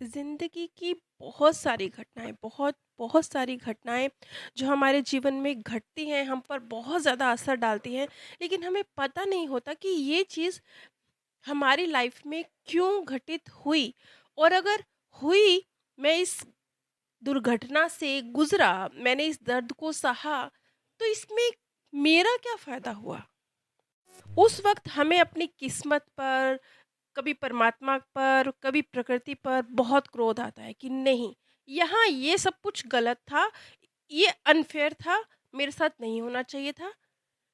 ज़िंदगी की बहुत सारी घटनाएँ जो हमारे जीवन में घटती हैं, हम पर बहुत ज़्यादा असर डालती हैं, लेकिन हमें पता नहीं होता कि ये चीज़ हमारी लाइफ में क्यों घटित हुई और अगर हुई, मैं इस दुर्घटना से गुज़रा, मैंने इस दर्द को सहा, तो इसमें मेरा क्या फ़ायदा हुआ? उस वक़्त हमें अपनी किस्मत पर, कभी परमात्मा पर, कभी प्रकृति पर बहुत क्रोध आता है कि नहीं, यहाँ ये सब कुछ गलत था, ये अनफ़ेयर था, मेरे साथ नहीं होना चाहिए था।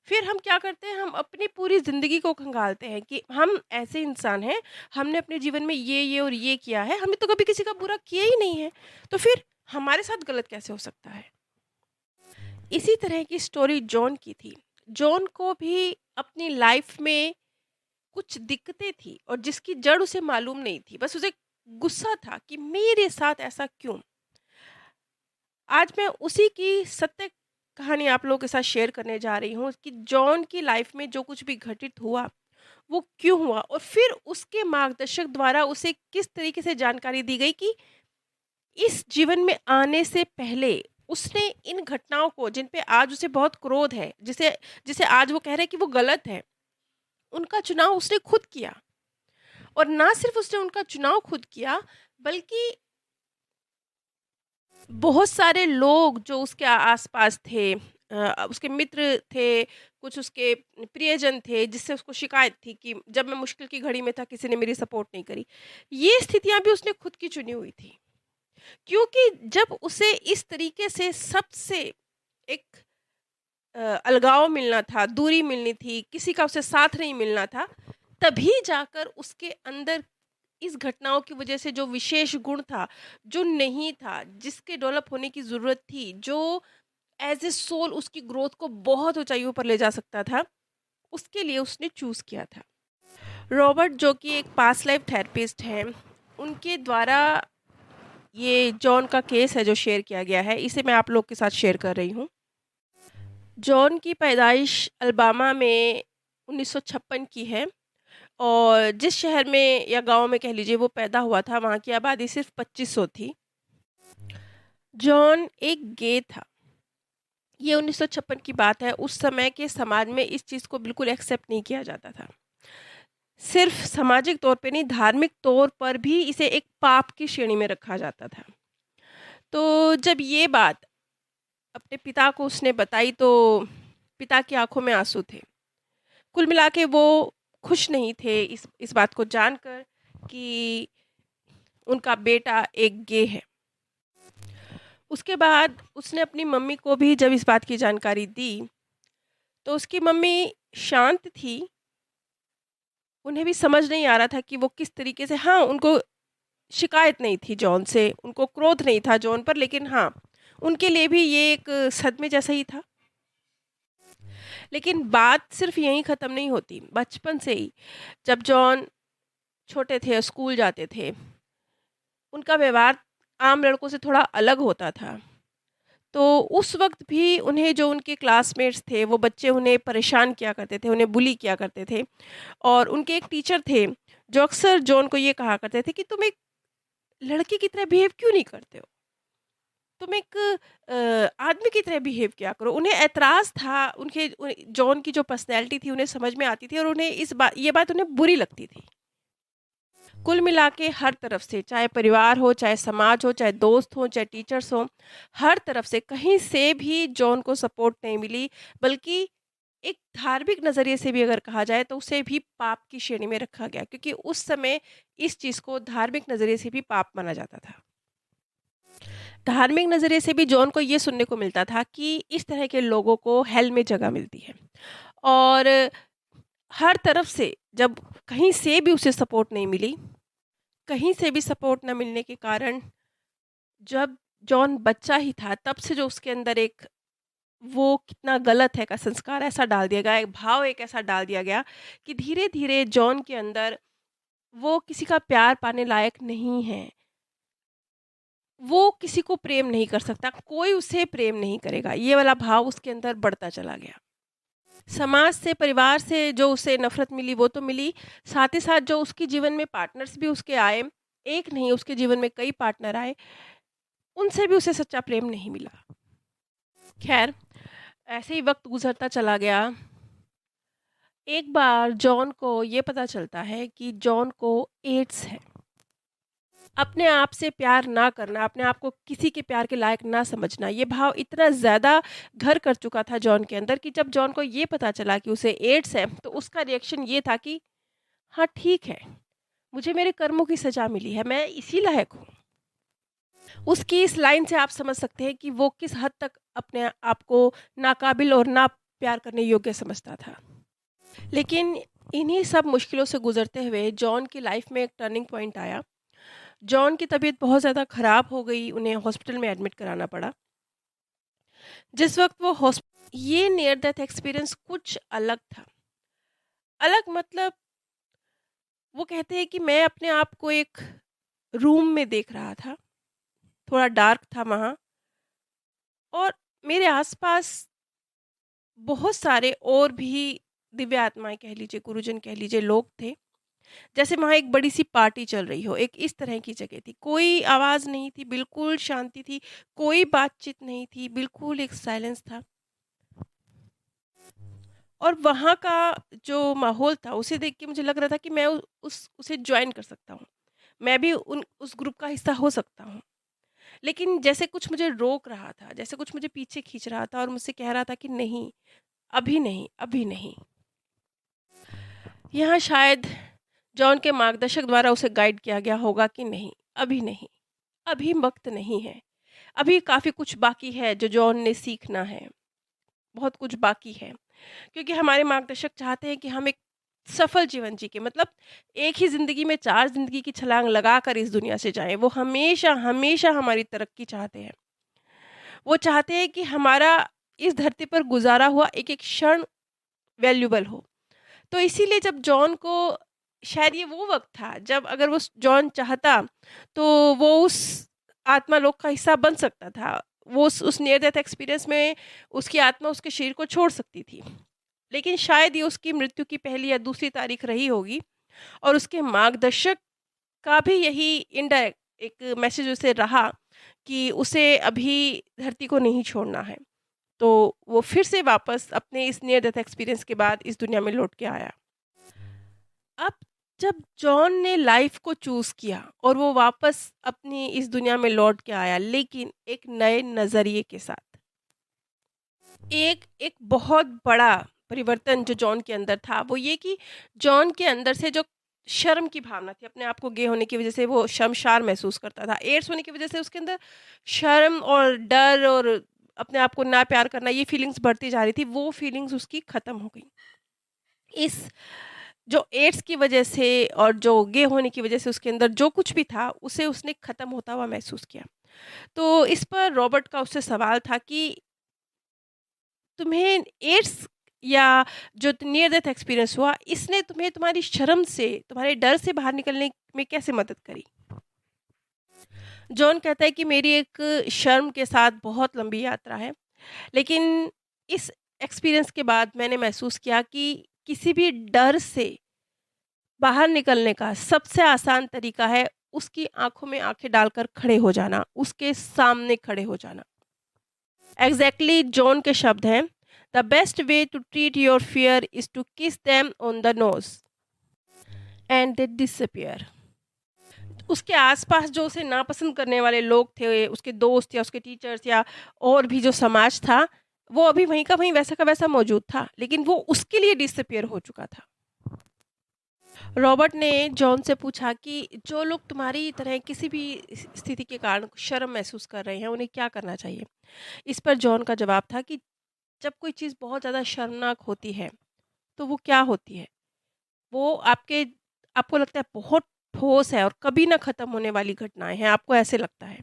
फिर हम क्या करते हैं, हम अपनी पूरी ज़िंदगी को खंगालते हैं कि हम ऐसे इंसान हैं, हमने अपने जीवन में ये और ये किया है, हमने तो कभी किसी का बुरा किया ही नहीं है, तो फिर हमारे साथ गलत कैसे हो सकता है? इसी तरह की स्टोरी जॉन की थी। जॉन को भी अपनी लाइफ़ में कुछ दिक्कतें थी और जिसकी जड़ उसे मालूम नहीं थी। बस उसे गुस्सा था कि मेरे साथ ऐसा क्यों? आज मैं उसी की सत्य कहानी आप लोगों के साथ शेयर करने जा रही हूँ कि जॉन की लाइफ में जो कुछ भी घटित हुआ, वो क्यों हुआ और फिर उसके मार्गदर्शक द्वारा उसे किस तरीके से जानकारी दी गई कि इस जीवन में आने से पहले उसने इन घटनाओं को जिन पे आज उसे बहुत क्रोध है, जिसे जिसे आज वो कह रहे हैं कि वो गलत है, उनका चुनाव उसने खुद किया। और ना सिर्फ उसने उनका चुनाव खुद किया, बल्कि बहुत सारे लोग जो उसके आस-पास थे, उसके मित्र थे, कुछ उसके प्रियजन थे, जिससे उसको शिकायत थी कि जब मैं मुश्किल की घड़ी में था, किसी ने मेरी सपोर्ट नहीं करी। ये स्थितियाँ भी उसने खुद की चुनी हुई थी। क्योंकि जब उसे इस तरीके से सबसे एक अलगाव मिलना था, दूरी मिलनी थी, किसी का उसे साथ नहीं मिलना था, तभी जाकर उसके अंदर इस घटनाओं की वजह से जो विशेष गुण था, जो नहीं था, जिसके डेवलप होने की ज़रूरत थी, जो एज़ ए सोल उसकी ग्रोथ को बहुत ऊँचाइयों पर ले जा सकता था, उसके लिए उसने चूज़ किया था। रॉबर्ट जो कि एक पास्ट लाइफ थेरेपिस्ट हैं, उनके द्वारा ये जॉन का केस है जो शेयर किया गया है, इसे मैं आप लोग के साथ शेयर कर रही हूँ। जॉन की पैदाइश अलबामा में 1956 की है और जिस शहर में या गाँव में कह लीजिए वो पैदा हुआ था, वहाँ की आबादी सिर्फ़ 2500 थी। जॉन एक गे था। ये 1956 की बात है, उस समय के समाज में इस चीज़ को बिल्कुल एक्सेप्ट नहीं किया जाता था। सिर्फ़ सामाजिक तौर पे नहीं, धार्मिक तौर पर भी इसे एक पाप की श्रेणी में रखा जाता था। तो जब ये बात अपने पिता को उसने बताई तो पिता की आँखों में आँसू थे। कुल मिला के वो खुश नहीं थे इस बात को जानकर कि उनका बेटा एक गे है। उसके बाद उसने अपनी मम्मी को भी जब इस बात की जानकारी दी, तो उसकी मम्मी शांत थी। उन्हें भी समझ नहीं आ रहा था कि वो किस तरीके से, हाँ, उनको शिकायत नहीं थी जॉन से, उनको क्रोध नहीं था जॉन पर, लेकिन हाँ, उनके लिए भी ये एक सदमे जैसा ही था। लेकिन बात सिर्फ़ यहीं ख़त्म नहीं होती। बचपन से ही जब जॉन छोटे थे, स्कूल जाते थे, उनका व्यवहार आम लड़कों से थोड़ा अलग होता था। तो उस वक़्त भी उन्हें जो उनके क्लासमेट्स थे, वो बच्चे उन्हें परेशान किया करते थे, उन्हें बुली किया करते थे। और उनके एक टीचर थे, जो अक्सर जॉन को ये कहा करते थे कि तुम एक लड़के की तरह बिहेव क्यों नहीं करते हो? तुम एक आदमी की तरह बिहेव किया करो। उन्हें ऐतराज़ था, जॉन की जो पर्सनैलिटी थी उन्हें समझ में आती थी और उन्हें ये बात उन्हें बुरी लगती थी। कुल मिला के हर तरफ से, चाहे परिवार हो, चाहे समाज हो, चाहे दोस्त हों, चाहे टीचर्स हों, हर तरफ से कहीं से भी जॉन को सपोर्ट नहीं मिली, बल्कि एक धार्मिक नज़रिए से भी अगर कहा जाए तो उसे भी पाप की श्रेणी में रखा गया, क्योंकि उस समय इस चीज़ को धार्मिक नज़रिए से भी पाप माना जाता था। धार्मिक नज़रिए से भी जॉन को ये सुनने को मिलता था कि इस तरह के लोगों को हेल में जगह मिलती है और हर तरफ से जब कहीं से भी उसे सपोर्ट नहीं मिली, कहीं से भी सपोर्ट ना मिलने के कारण जब जॉन बच्चा ही था, तब से जो उसके अंदर एक वो कितना गलत है का संस्कार ऐसा डाल दिया गया, एक भाव एक ऐसा डाल दिया गया कि धीरे-धीरे जॉन के अंदर वो किसी का प्यार पाने लायक नहीं है। वो किसी को प्रेम नहीं कर सकता, कोई उसे प्रेम नहीं करेगा, ये वाला भाव उसके अंदर बढ़ता चला गया। समाज से, परिवार से जो उसे नफ़रत मिली वो तो मिली, साथ ही साथ जो उसके जीवन में पार्टनर्स भी उसके आए, एक नहीं, उसके जीवन में कई पार्टनर आए, उनसे भी उसे सच्चा प्रेम नहीं मिला। खैर, ऐसे ही वक्त गुजरता चला गया। एक बार जॉन को ये पता चलता है कि जॉन को एड्स है। अपने आप से प्यार ना करना, अपने आप को किसी के प्यार के लायक ना समझना, ये भाव इतना ज़्यादा घर कर चुका था जॉन के अंदर कि जब जॉन को ये पता चला कि उसे एड्स है, तो उसका रिएक्शन ये था कि हाँ ठीक है, मुझे मेरे कर्मों की सज़ा मिली है, मैं इसी लायक हूँ। उसकी इस लाइन से आप समझ सकते हैं कि वो किस हद तक अपने आप को नाकाबिल और ना प्यार करने योग्य समझता था। लेकिन इन्हीं सब मुश्किलों से गुजरते हुए जॉन की लाइफ में एक टर्निंग पॉइंट आया। जॉन की तबीयत बहुत ज़्यादा ख़राब हो गई, उन्हें हॉस्पिटल में एडमिट कराना पड़ा। जिस वक्त वो ये नियर डेथ एक्सपीरियंस कुछ अलग था। अलग मतलब, वो कहते हैं कि मैं अपने आप को एक रूम में देख रहा था, थोड़ा डार्क था वहाँ, और मेरे आसपास बहुत सारे और भी दिव्य आत्माएं कह लीजिए, गुरुजन कह लीजिए, लोग थे। जैसे वहाँ एक बड़ी सी पार्टी चल रही हो, एक इस तरह की जगह थी। कोई आवाज़ नहीं थी, बिल्कुल शांति थी, कोई बातचीत नहीं थी, बिल्कुल एक साइलेंस था। और वहाँ का जो माहौल था, उसे देख के मुझे लग रहा था कि मैं उसे जॉइन कर सकता हूँ। मैं भी उस ग्रुप का हिस्सा हो सकता हूँ। लेकिन जैसे कुछ मुझे रोक रहा था, जैसे कुछ मुझे पीछे खींच रहा था और मुझसे कह रहा था कि नहीं, अभी नहीं, अभी नहीं। यहाँ शायद जॉन के मार्गदर्शक द्वारा उसे गाइड किया गया होगा कि नहीं, अभी नहीं, अभी वक्त नहीं है। अभी काफ़ी कुछ बाकी है जो जॉन ने सीखना है, बहुत कुछ बाकी है। क्योंकि हमारे मार्गदर्शक चाहते हैं कि हम एक सफल जीवन जी के, मतलब एक ही ज़िंदगी में 4 ज़िंदगी की छलांग लगाकर इस दुनिया से जाएँ। वो हमेशा, हमेशा हमारी तरक्की चाहते हैं। वो चाहते हैं कि हमारा इस धरती पर गुज़ारा हुआ एक-एक क्षण वैल्यूएबल हो। तो इसीलिए जब जॉन को, शायद ये वो वक़्त था जब अगर वो जॉन चाहता तो वो उस आत्मा लोक का हिस्सा बन सकता था। वो उस नियर डेथ एक्सपीरियंस में उसकी आत्मा उसके शरीर को छोड़ सकती थी। लेकिन शायद ये उसकी मृत्यु की पहली या दूसरी तारीख रही होगी, और उसके मार्गदर्शक का भी यही इनडायरेक्ट एक मैसेज उसे रहा कि उसे अभी धरती को नहीं छोड़ना है। तो वो फिर से वापस अपने इस नियर डेथ एक्सपीरियंस के बाद इस दुनिया में लौट के आया। अब जब जॉन ने लाइफ को चूज़ किया और वो वापस अपनी इस दुनिया में लौट के आया, लेकिन एक नए नज़रिए के साथ। एक एक बहुत बड़ा परिवर्तन जो जॉन के अंदर था, वो ये कि जॉन के अंदर से जो शर्म की भावना थी, अपने आप को गे होने की वज़ह से वो शर्मशार महसूस करता था। एड्स होने की वज़ह से उसके अंदर शर्म और डर और अपने आप को ना प्यार करना, ये फीलिंग्स बढ़ती जा रही थी। वो फीलिंग्स उसकी ख़त्म हो गई। इस जो एड्स की वजह से और जो गे होने की वजह से उसके अंदर जो कुछ भी था, उसे उसने ख़त्म होता हुआ महसूस किया। तो इस पर रॉबर्ट का उससे सवाल था कि तुम्हें एड्स या जो नियर डेथ एक्सपीरियंस हुआ, इसने तुम्हें तुम्हारी शर्म से, तुम्हारे डर से बाहर निकलने में कैसे मदद करी? जॉन कहता है कि मेरी एक शर्म के साथ बहुत लंबी यात्रा है, लेकिन इस एक्सपीरियंस के बाद मैंने महसूस किया कि किसी भी डर से बाहर निकलने का सबसे आसान तरीका है उसकी आँखों में आँखें डालकर खड़े हो जाना, उसके सामने खड़े हो जाना। एग्ज़ैक्टली जॉन के शब्द हैं, "the best way to treat your fear is to kiss them on the nose and they disappear." उसके आस-पास जो उसे नापसंद करने वाले लोग थे, उसके दोस्त या उसके टीचर्स या और भी जो समाज था, वो अभी वहीं का वहीं वैसा का वैसा मौजूद था, लेकिन वो उसके लिए डिसअपीयर हो चुका था। रॉबर्ट ने जॉन से पूछा कि जो लोग तुम्हारी तरह किसी भी स्थिति के कारण शर्म महसूस कर रहे हैं, उन्हें क्या करना चाहिए? इस पर जॉन का जवाब था कि जब कोई चीज़ बहुत ज़्यादा शर्मनाक होती है, तो वो क्या होती है? वो आपको लगता है बहुत ठोस है और कभी ना ख़त्म होने वाली घटनाएँ हैं, आपको ऐसे लगता है।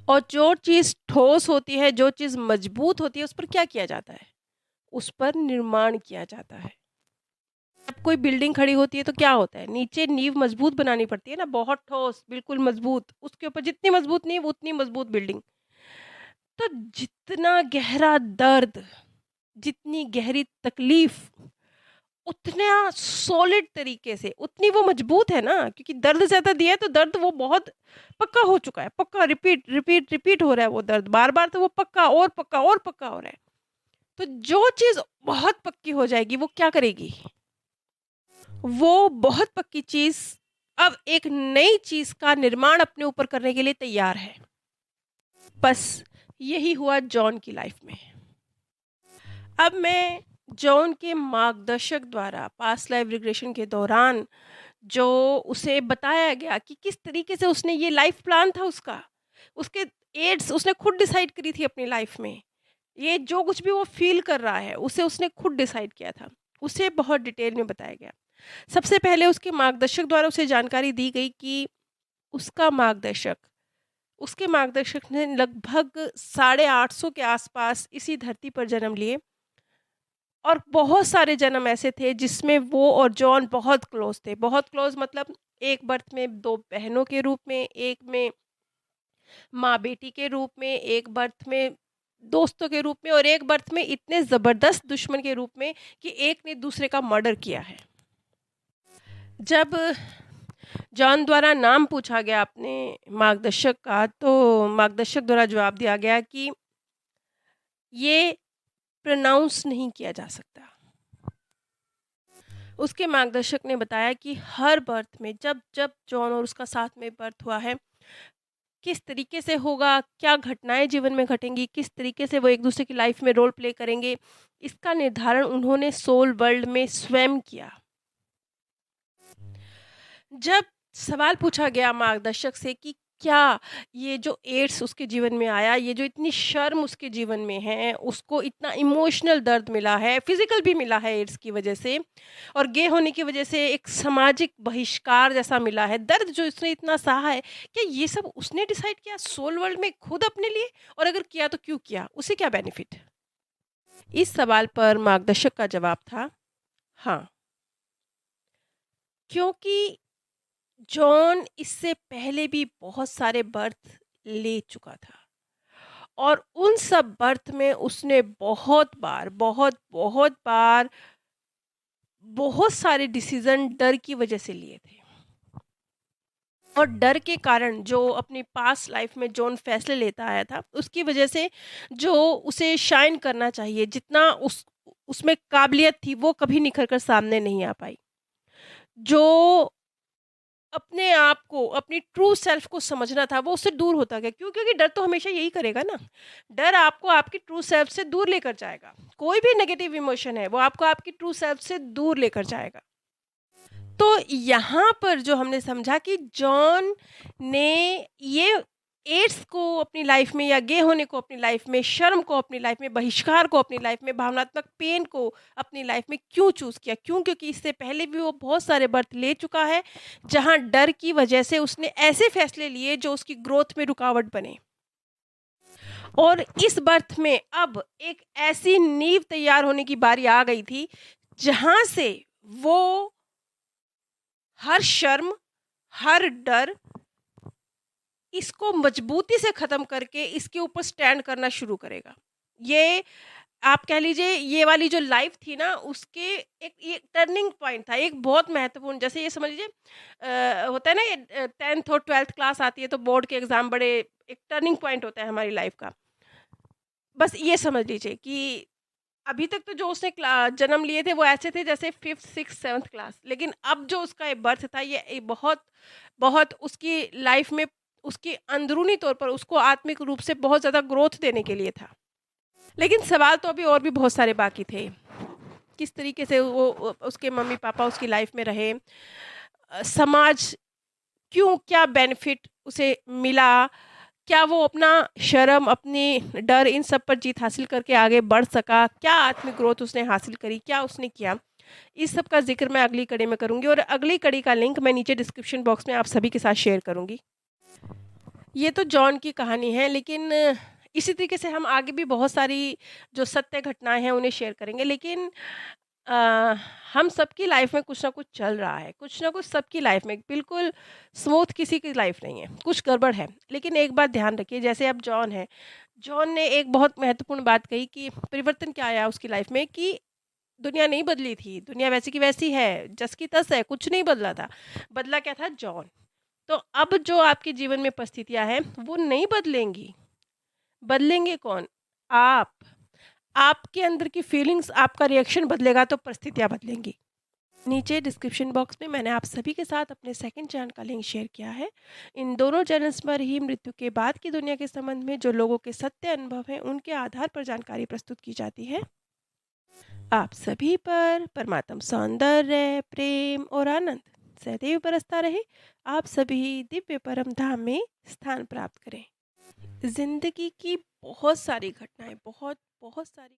और जो चीज़ ठोस होती है, जो चीज़ मजबूत होती है, उस पर क्या किया जाता है? उस पर निर्माण किया जाता है। जब कोई बिल्डिंग खड़ी होती है तो क्या होता है? नीचे नींव मजबूत बनानी पड़ती है ना, बहुत ठोस, बिल्कुल मजबूत। उसके ऊपर जितनी मजबूत नींव, उतनी मजबूत बिल्डिंग। तो जितना गहरा दर्द, जितनी गहरी तकलीफ़, उतना सॉलिड तरीके से, उतनी वो मजबूत है ना, क्योंकि दर्द ज़्यादा दिया है तो दर्द वो बहुत पक्का हो चुका है, पक्का रिपीट रिपीट रिपीट हो रहा है वो दर्द बार बार, तो वो पक्का और पक्का और पक्का हो रहा है। तो जो चीज़ बहुत पक्की हो जाएगी वो क्या करेगी, वो बहुत पक्की चीज़ अब एक नई चीज़ का निर्माण अपने ऊपर करने के लिए तैयार है। बस यही हुआ जॉन की लाइफ में। अब मैं जॉन के मार्गदर्शक द्वारा पास्ट लाइफ रिग्रेशन के दौरान जो उसे बताया गया कि किस तरीके से उसने ये लाइफ प्लान था उसका, उसके एड्स उसने खुद डिसाइड करी थी अपनी लाइफ में। ये जो कुछ भी वो फील कर रहा है उसे उसने खुद डिसाइड किया था, उसे बहुत डिटेल में बताया गया। सबसे पहले उसके मार्गदर्शक द्वारा उसे जानकारी दी गई कि उसका मार्गदर्शक उसके मार्गदर्शक ने लगभग 850 के आसपास इसी धरती पर जन्म लिए, और बहुत सारे जन्म ऐसे थे जिसमें वो और जॉन बहुत क्लोज थे। बहुत क्लोज मतलब एक बर्थ में 2 बहनों के रूप में, एक में माँ-बेटी के रूप में, एक बर्थ में दोस्तों के रूप में, और एक बर्थ में इतने ज़बरदस्त दुश्मन के रूप में कि एक ने दूसरे का मर्डर किया है। जब जॉन द्वारा नाम पूछा गया अपने मार्गदर्शक का, तो मार्गदर्शक द्वारा जवाब दिया गया कि ये प्रोनाउंस नहीं किया जा सकता। उसके मार्गदर्शक ने बताया कि हर बर्थ में जब जब जॉन और उसका साथ में बर्थ हुआ है, किस तरीके से होगा, क्या घटनाएं जीवन में घटेंगी, किस तरीके से वो एक दूसरे की लाइफ में रोल प्ले करेंगे, इसका निर्धारण उन्होंने सोल वर्ल्ड में स्वयं किया। जब सवाल पूछा गया मार्गदर्शक से कि क्या ये जो एड्स उसके जीवन में आया, ये जो इतनी शर्म उसके जीवन में है, उसको इतना इमोशनल दर्द मिला है, फिजिकल भी मिला है एड्स की वजह से, और गे होने की वजह से एक सामाजिक बहिष्कार जैसा मिला है, दर्द जो उसने इतना सहा है, क्या ये सब उसने डिसाइड किया सोल वर्ल्ड में खुद अपने लिए? और अगर किया तो क्यों किया, उसे क्या बेनिफिट? इस सवाल पर मार्गदर्शक का जवाब था हाँ, क्योंकि जॉन इससे पहले भी बहुत सारे बर्थ ले चुका था, और उन सब बर्थ में उसने बहुत बार बहुत सारे डिसीजन डर की वजह से लिए थे, और डर के कारण जो अपनी पास्ट लाइफ में जॉन फैसले लेता आया था, उसकी वजह से जो उसे शाइन करना चाहिए, जितना उसमें काबिलियत थी, वो कभी निखर कर सामने नहीं आ पाई। जो अपने आप को, अपनी ट्रू सेल्फ को समझना था, वो उससे दूर होता गया। क्यों? क्योंकि डर तो हमेशा यही करेगा ना। डर आपको आपकी ट्रू सेल्फ से दूर लेकर जाएगा। कोई भी नेगेटिव इमोशन है, वो आपको आपकी ट्रू सेल्फ से दूर लेकर जाएगा। तो यहाँ पर जो हमने समझा कि जॉन ने ये एड्स को अपनी लाइफ में, या गे होने को अपनी लाइफ में, शर्म को अपनी लाइफ में, बहिष्कार को अपनी लाइफ में, भावनात्मक पेन को अपनी लाइफ में क्यों चूज़ किया? क्यों? क्योंकि इससे पहले भी वो बहुत सारे बर्थ ले चुका है, जहाँ डर की वजह से उसने ऐसे फैसले लिए जो उसकी ग्रोथ में रुकावट बने। और इस बर्थ में अब एक ऐसी नींव तैयार होने की बारी आ गई थी, जहाँ से वो हर शर्म, हर डर, इसको मजबूती से ख़त्म करके इसके ऊपर स्टैंड करना शुरू करेगा। ये आप कह लीजिए, ये वाली जो लाइफ़ थी ना, उसके एक ये टर्निंग पॉइंट था, एक बहुत महत्वपूर्ण। जैसे ये समझ लीजिए होता है ना, ये 10th और 12th क्लास आती है तो बोर्ड के एग्ज़ाम बड़े एक टर्निंग पॉइंट होता है हमारी लाइफ़ का। बस ये समझ लीजिए कि अभी तक तो जो उसने जन्म लिए थे वो ऐसे थे जैसे 5th, 6th, 7th क्लास, लेकिन अब जो उसका ये बर्थ था, ये बहुत उसकी लाइफ में, उसकी अंदरूनी तौर पर उसको आत्मिक रूप से बहुत ज़्यादा ग्रोथ देने के लिए था। लेकिन सवाल तो अभी और भी बहुत सारे बाकी थे। किस तरीके से वो उसके मम्मी-पापा उसकी लाइफ में रहे, समाज क्यों, क्या बेनिफिट उसे मिला? क्या वो अपना शर्म, अपनी डर, इन सब पर जीत हासिल करके आगे बढ़ सका? क्या आत्मिक ग्रोथ उसने हासिल करी? क्या उसने किया? इस सब का ज़िक्र मैं अगली कड़ी में करूँगी, और अगली कड़ी का लिंक मैं नीचे डिस्क्रिप्शन बॉक्स में आप सभी के साथ शेयर करूँगी। ये तो जॉन की कहानी है, लेकिन इसी तरीके से हम आगे भी बहुत सारी जो सत्य घटनाएँ हैं उन्हें शेयर करेंगे। लेकिन अ, हम सबकी लाइफ में कुछ ना कुछ चल रहा है, कुछ ना कुछ सबकी लाइफ में, बिल्कुल स्मूथ किसी की लाइफ नहीं है, कुछ गड़बड़ है। लेकिन एक बात ध्यान रखिए, जैसे अब जॉन है, जॉन ने एक बहुत महत्वपूर्ण बात कही कि परिवर्तन क्या आया उसकी लाइफ में, कि दुनिया नहीं बदली थी, दुनिया वैसी की वैसी है, जस की तस है, कुछ नहीं बदला था। बदला क्या था? जॉन। तो अब जो आपके जीवन में परिस्थितियाँ हैं, वो नहीं बदलेंगी। बदलेंगे कौन? आप। आपके अंदर की फीलिंग्स, आपका रिएक्शन बदलेगा तो परिस्थितियाँ बदलेंगी। नीचे डिस्क्रिप्शन बॉक्स में मैंने आप सभी के साथ अपने सेकंड चैनल का लिंक शेयर किया है। इन दोनों चैनल्स पर ही मृत्यु के बाद की दुनिया के संबंध में जो लोगों के सत्य अनुभव हैं, उनके आधार पर जानकारी प्रस्तुत की जाती है। आप सभी पर परमात्म सौंदर्य, प्रेम और आनंद सदैव बरसता रहे। आप सभी दिव्य परम धाम में स्थान प्राप्त करें। ज़िंदगी की बहुत सारी घटनाएँ, बहुत, बहुत सारी